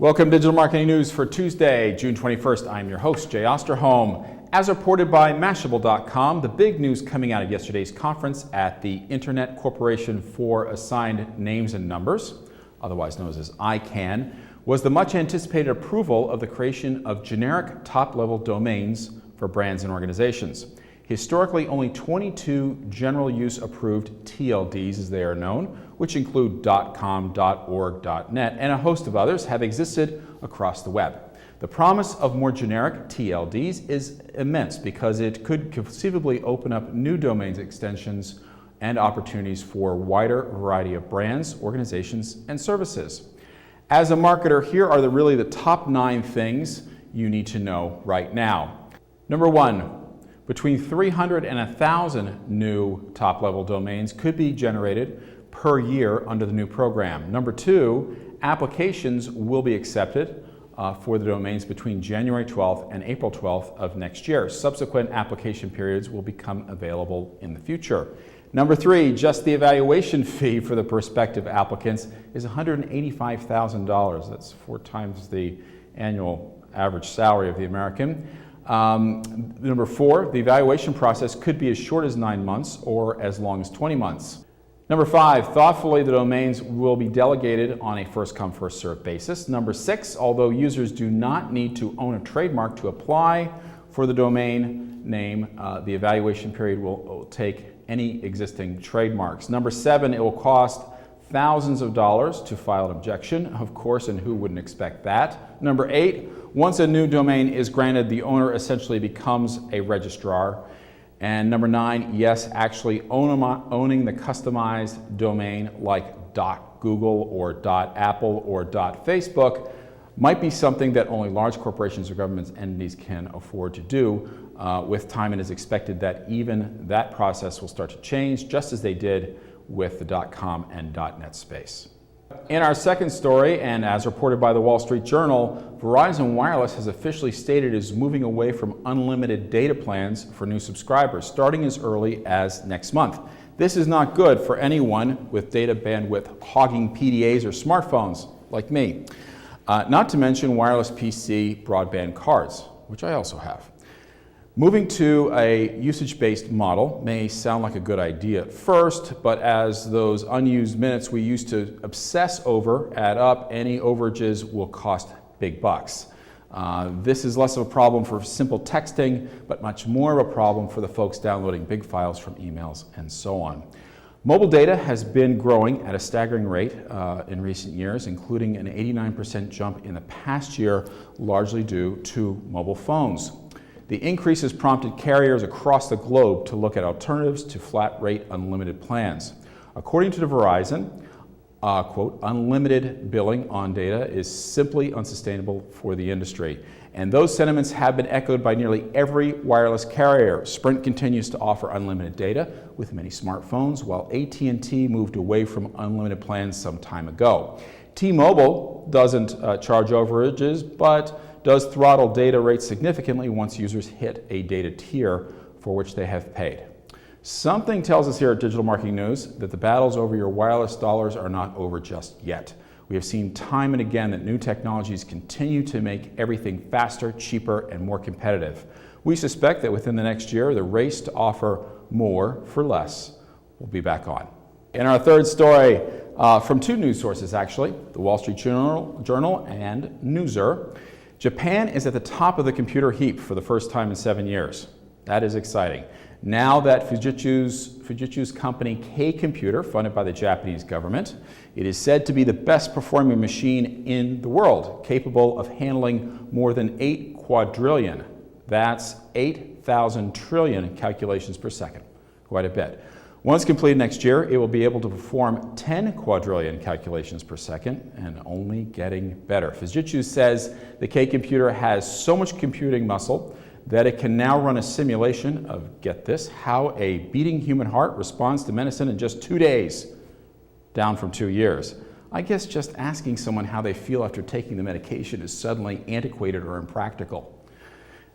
Welcome to Digital Marketing News for Tuesday, June 21st. I'm your host, Jay Osterholm. As reported by Mashable.com, the big news coming out of yesterday's conference at the Internet Corporation for Assigned Names and Numbers, otherwise known as ICANN, was the much anticipated approval of the creation of generic top-level domains for brands and organizations. Historically, only 22 general use approved TLDs, as they are known, which include .com, .org, .net, and a host of others, have existed across the web. The promise of more generic TLDs is immense because it could conceivably open up new domains extensions and opportunities for a wider variety of brands, organizations, and services. As a marketer, here are really the top 9 things you need to know right now. Number 1. Between 300 and 1,000 new top-level domains could be generated per year under the new program. Number 2, applications will be accepted for the domains between January 12th and April 12th of next year. Subsequent application periods will become available in the future. Number 3, just the evaluation fee for the prospective applicants is $185,000. That's 4 times the annual average salary of the American. Number 4, the evaluation process could be as short as 9 months or as long as 20 months. Number 5, thoughtfully, the domains will be delegated on a first-come, first-served basis. Number 6, although users do not need to own a trademark to apply for the domain name, the evaluation period will take any existing trademarks. Number 7, it will cost thousands of dollars to file an objection, of course, and who wouldn't expect that? Number 8, once a new domain is granted, the owner essentially becomes a registrar. And number 9, yes, actually owning the customized domain like .google or .apple or .facebook might be something that only large corporations or government entities can afford to do. With time, it is expected that even that process will start to change, just as they did with the .com and .net space. In our second story, and as reported by the Wall Street Journal, Verizon Wireless has officially stated it is moving away from unlimited data plans for new subscribers, starting as early as next month. This is not good for anyone with data bandwidth hogging PDAs or smartphones like me. Not to mention wireless PC broadband cards, which I also have. Moving to a usage-based model may sound like a good idea at first, but as those unused minutes we used to obsess over add up, any overages will cost big bucks. This is less of a problem for simple texting, but much more of a problem for the folks downloading big files from emails and so on. Mobile data has been growing at a staggering rate in recent years, including an 89% jump in the past year, largely due to mobile phones. The increase has prompted carriers across the globe to look at alternatives to flat-rate unlimited plans. According to Verizon, quote, unlimited billing on data is simply unsustainable for the industry. And those sentiments have been echoed by nearly every wireless carrier. Sprint continues to offer unlimited data with many smartphones, while AT&T moved away from unlimited plans some time ago. T-Mobile doesn't charge overages, but does throttle data rates significantly once users hit a data tier for which they have paid. Something tells us here at Digital Marketing News that the battles over your wireless dollars are not over just yet. We have seen time and again that new technologies continue to make everything faster, cheaper, and more competitive. We suspect that within the next year, the race to offer more for less will be back on. In our third story, from 2 news sources actually, the Wall Street Journal and Newser, Japan is at the top of the computer heap for the first time in 7 years. That is exciting. Now that Fujitsu's company K-Computer, funded by the Japanese government, it is said to be the best performing machine in the world, capable of handling more than 8 quadrillion. That's 8,000 trillion calculations per second. Quite a bit. Once completed next year, it will be able to perform 10 quadrillion calculations per second and only getting better. Fujitsu says the K-Computer has so much computing muscle that it can now run a simulation of, get this, how a beating human heart responds to medicine in just 2 days, down from 2 years. I guess just asking someone how they feel after taking the medication is suddenly antiquated or impractical.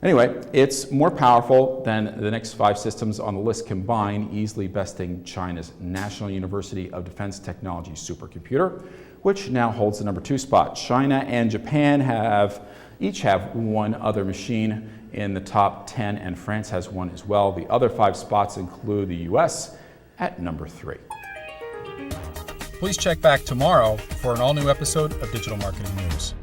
Anyway, it's more powerful than the next 5 systems on the list combined, easily besting China's National University of Defense Technology supercomputer, which now holds the number 2 spot. China and Japan each have one other machine in the top 10, and France has one as well. The other 5 spots include the US at number 3. Please check back tomorrow for an all-new episode of Digital Marketing News.